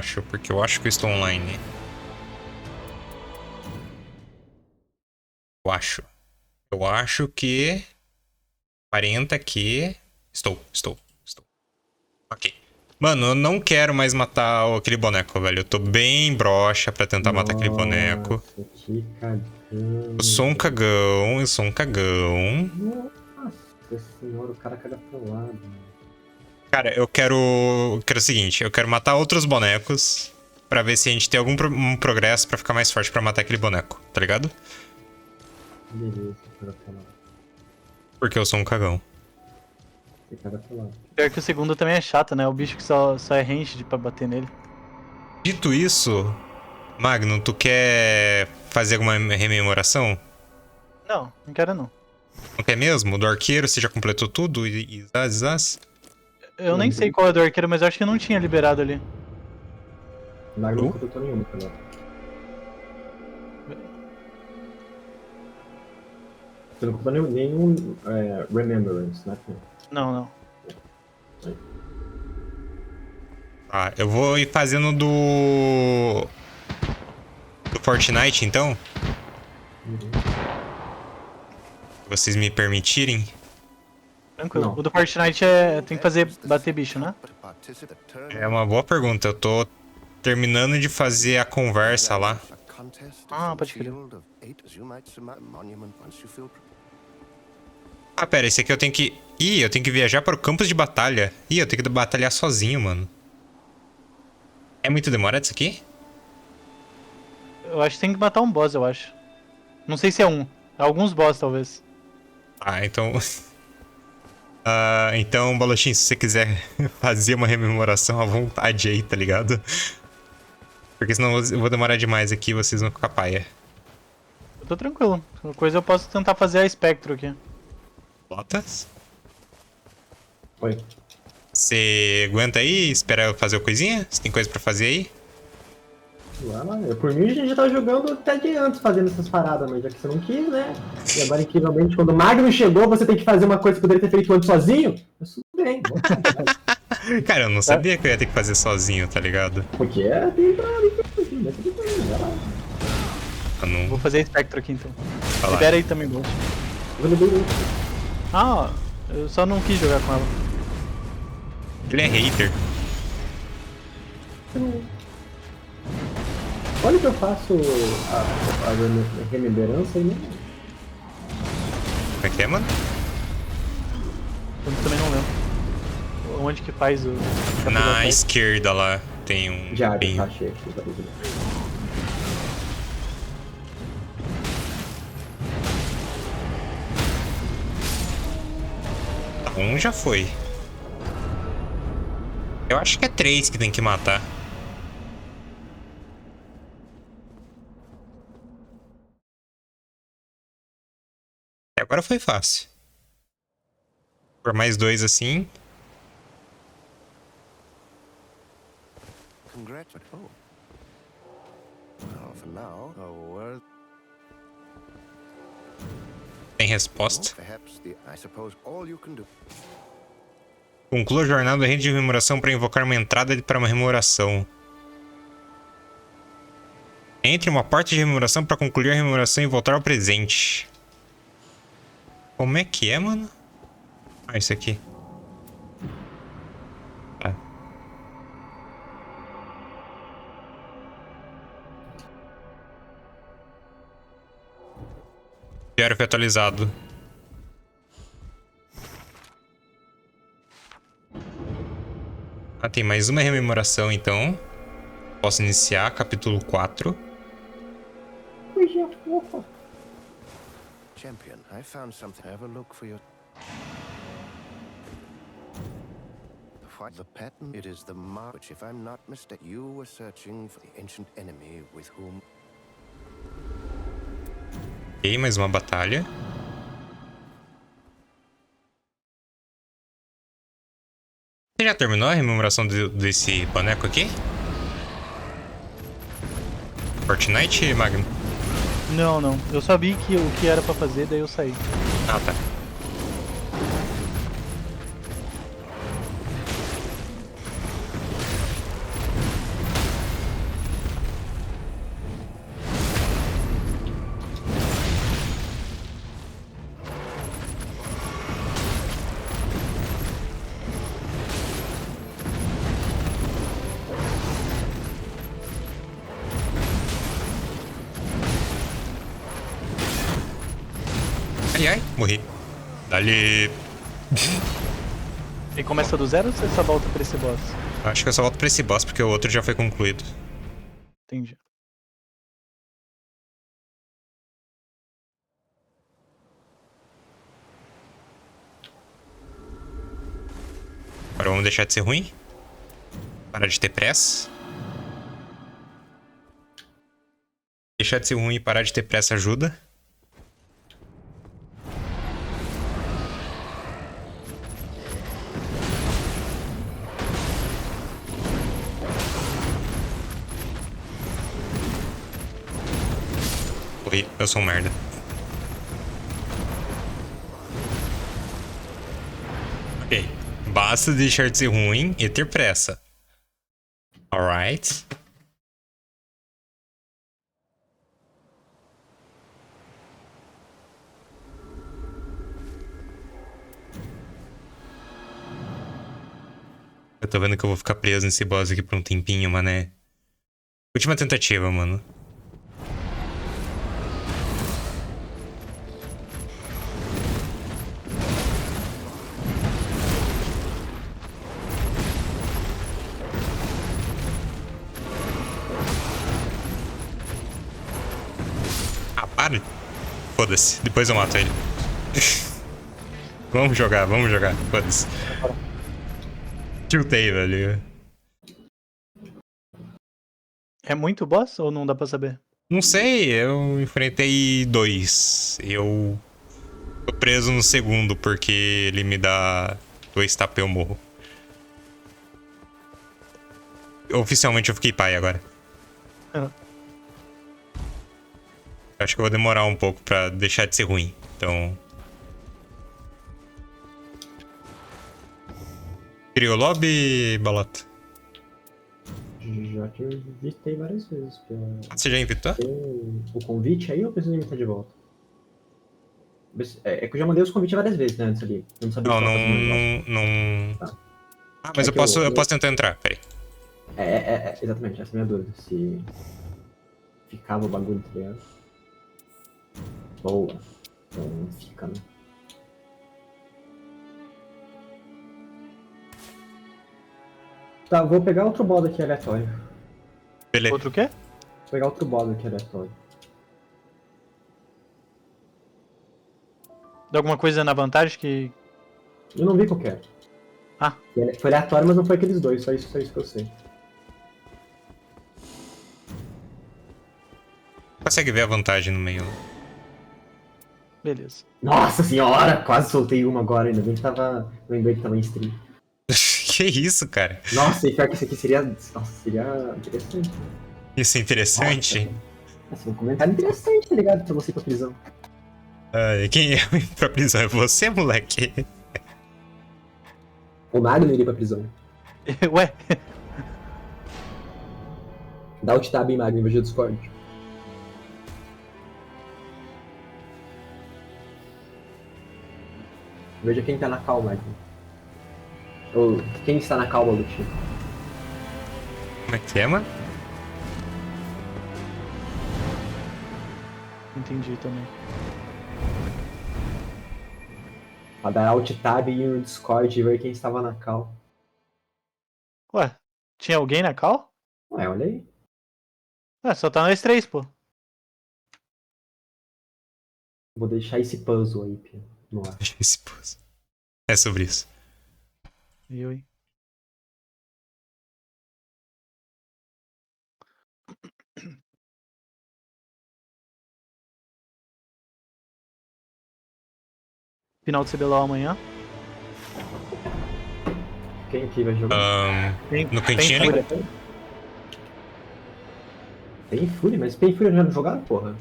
acho, porque eu acho que eu estou online. Eu acho. Eu acho que... 40 aqui... Estou. Ok. Mano, eu não quero mais matar aquele boneco, velho. Eu tô bem broxa pra tentar matar aquele boneco. Nossa, que cagão. Eu sou um cagão. Nossa senhora, o cara caga pro lado, mano. Cara, eu quero o seguinte, eu quero matar outros bonecos pra ver se a gente tem algum um progresso pra ficar mais forte pra matar aquele boneco, tá ligado? Beleza, caga pro lado. Porque eu sou um cagão. Você caga pro lado. Pior que o segundo também é chato, né? O bicho que só é ranged pra bater nele. Dito isso, Magno, tu quer fazer alguma rememoração? Não quero não. Não quer mesmo? Do arqueiro, você já completou tudo? Zaz? Eu nem sei qual é do arqueiro, mas eu acho que não tinha liberado ali. Magno não completou nenhuma, tá ligado? Você não completou nenhum Remembrance, né? Não. Ah, eu vou ir fazendo do Fortnite, então. Se vocês me permitirem. Tranquilo. Não. O do Fortnite tem que fazer bater bicho, né? É uma boa pergunta. Eu tô terminando de fazer a conversa lá. Ah, pode crer. Ah, pera, esse aqui eu tenho que... Ih, eu tenho que viajar para o campus de batalha. Ih, eu tenho que batalhar sozinho, mano. É muito demorado isso aqui? Eu acho que tem que matar um boss, eu acho. Não sei se é um. É alguns boss, talvez. Ah, então... então, Balochinho, se você quiser fazer uma rememoração à vontade aí, tá ligado? Porque senão eu vou demorar demais aqui e vocês vão ficar paia. Eu tô tranquilo. Qualquer coisa eu posso tentar fazer a Spectro aqui. Botas? Oi. Você aguenta aí? Espera eu fazer a coisinha? Você tem coisa pra fazer aí? Vai lá, por mim a gente já tava jogando até de antes fazendo essas paradas, mas já que você não quis, né? E agora, incrivelmente, quando o Magno chegou, você tem que fazer uma coisa que poderia ter feito antes sozinho? Mas tudo bem, vamos lá. Cara, eu não sabia que eu ia ter que fazer sozinho, tá ligado? Porque tem pra mas tudo bem, vai lá. Eu não... Vou fazer a Spectro aqui então. Vai lá. Libera aí também, boss. Eu lembrei muito. Ah, eu só não quis jogar com ela. Ele é hater. Olha que eu faço a remembrança e não. Como é que é, mano? Eu também não lembro. Onde que faz o... Na esquerda lá tem um... Já, bem... tá, achei aqui, tá tudo bem. Um já foi. Eu acho que é 3 que tem que matar. E agora foi fácil. Por mais 2 assim. Tem resposta. Conclua a jornada da rede de rememoração para invocar uma entrada para uma rememoração. Entre uma porta de rememoração para concluir a rememoração e voltar ao presente. Como é que é, mano? Ah, isso aqui. Tá. Diário foi atualizado. Ah, tem mais uma rememoração, então. Posso iniciar capítulo 4. Coisinha fofa. Champion, I found something. Have a look for your... The pattern, it is the mark, which, if I'm not mistaken, you were searching for the ancient enemy with whom... Ok, mais uma batalha. Você já terminou a rememoração desse boneco aqui? Fortnite, Magno? Não. Eu sabia que o que era pra fazer, daí eu saí. Ah, tá. Ai, ai, morri. Dali. E começa do zero ou você só volta pra esse boss? Acho que eu só volto pra esse boss porque o outro já foi concluído. Entendi. Agora vamos deixar de ser ruim. Parar de ter pressa. Deixar de ser ruim e parar de ter pressa ajuda. Oi, eu sou um merda. Ok. Basta deixar de ser ruim e ter pressa. Alright. Eu tô vendo que eu vou ficar preso nesse boss aqui por um tempinho, mané. Última tentativa, mano. Ah, para. Foda-se. Depois eu mato ele. Vamos jogar. Foda-se. Tiltei, velho. É muito boss ou não dá pra saber? Não sei, eu enfrentei 2. Eu tô preso no segundo porque ele me dá 2 tapas e eu morro. Oficialmente eu fiquei pai agora. Ah, Acho que eu vou demorar um pouco pra deixar de ser ruim. Então. Criou lobby, Balota? Já que eu invitei várias vezes. Ah, você já invitou? Tem o convite aí ou eu preciso invitar de volta? É que eu já mandei os convites várias vezes, né, antes ali. Eu não sabia Não, se não, tava fazendo negócio. não. Tá. Ah, mas É eu que posso tentar entrar, peraí. Exatamente, essa é a minha dúvida. Se ficava o bagulho, tá ligado? Boa. Então não fica, né? Tá, vou pegar outro modo aqui aleatório. Beleza. outro o quê? Vou pegar outro modo aqui aleatório. Dá alguma coisa na vantagem que. Eu não vi qual que era. Ah. Foi aleatório, mas não foi aqueles dois, só isso que eu sei. Consegue ver a vantagem no meio. Beleza. Nossa senhora! Quase soltei uma agora, ainda bem que tava. Lembrei que tava em stream. Que isso, cara? Nossa, e pior que isso aqui seria. Nossa, seria interessante. Isso é interessante. Nossa, um comentário interessante, tá ligado? Pra você ir pra prisão. Quem ia pra prisão é você, moleque? O Magno iria pra prisão. Ué, Dá alt tab em Magno em vez de Discord. Veja quem tá na cal, Magno. Ou quem está na cal, Balutinho. Como é que é, mano? entendi também. Pra dar alt tab e ir no Discord e ver quem estava na cal. Ué, tinha alguém na call? Ué, olha aí. Ué, só tá nós três, pô. Vou deixar esse puzzle aí, Pia, no ar. Esse pose. É sobre isso. Eu, hein? Final de CBLOL amanhã. Quem aqui vai jogar? No cantinho ali? Fúria. Tem Fury, mas tem Fury já não jogaram, porra?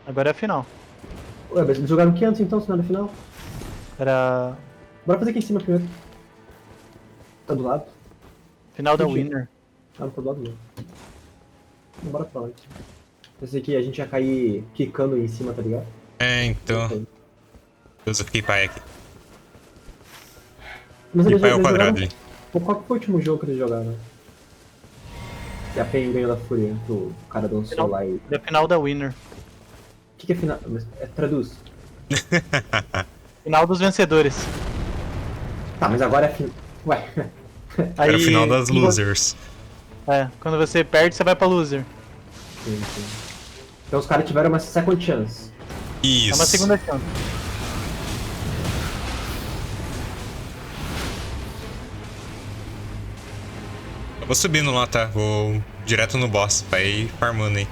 Agora é a final. Ué, mas eles jogaram o que antes então, se não era final? Era Bora fazer aqui em cima primeiro. Tá do lado? final da Entendi. Winner. Ah, não tá do lado não. Então bora pra lá. Pensei que a gente ia cair quicando em cima, tá ligado? É, então. Eu fiquei pai aqui. Mas E pai ao eles quadrado jogaram... ali. Pô, qual que foi o último jogo que eles jogaram? E a PEN ganhou da Fúria, que o cara dançou Final. lá e... Era a final da Winner. O que é final? Traduz. Final dos vencedores. Tá, mas agora é fim. Ué. Aí, Era o final das losers. Quando você perde, você vai pra loser. Sim, sim. Então os caras tiveram uma second chance. Isso. É uma segunda chance. Eu vou subindo lá, tá? Vou direto no boss. Vai farmando aí.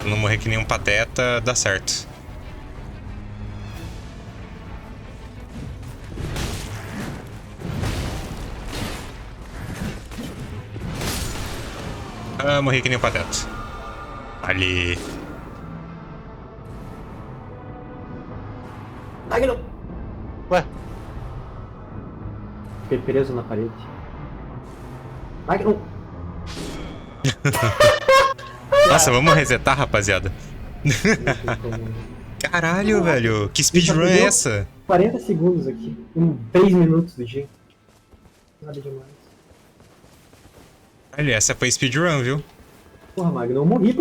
Se não morrer que nem um pateta, dá certo. Ah, morri que nem um pateta. Ali. Magnum! Ué, Fiquei preso na parede. Magnum! Nossa, vamos resetar, rapaziada. Não tem como. Caralho, velho. Que speedrun é essa? 40 segundos aqui. 3 minutos de jeito. Nada demais. Olha, essa foi speedrun, viu? Porra, Magnum, eu morri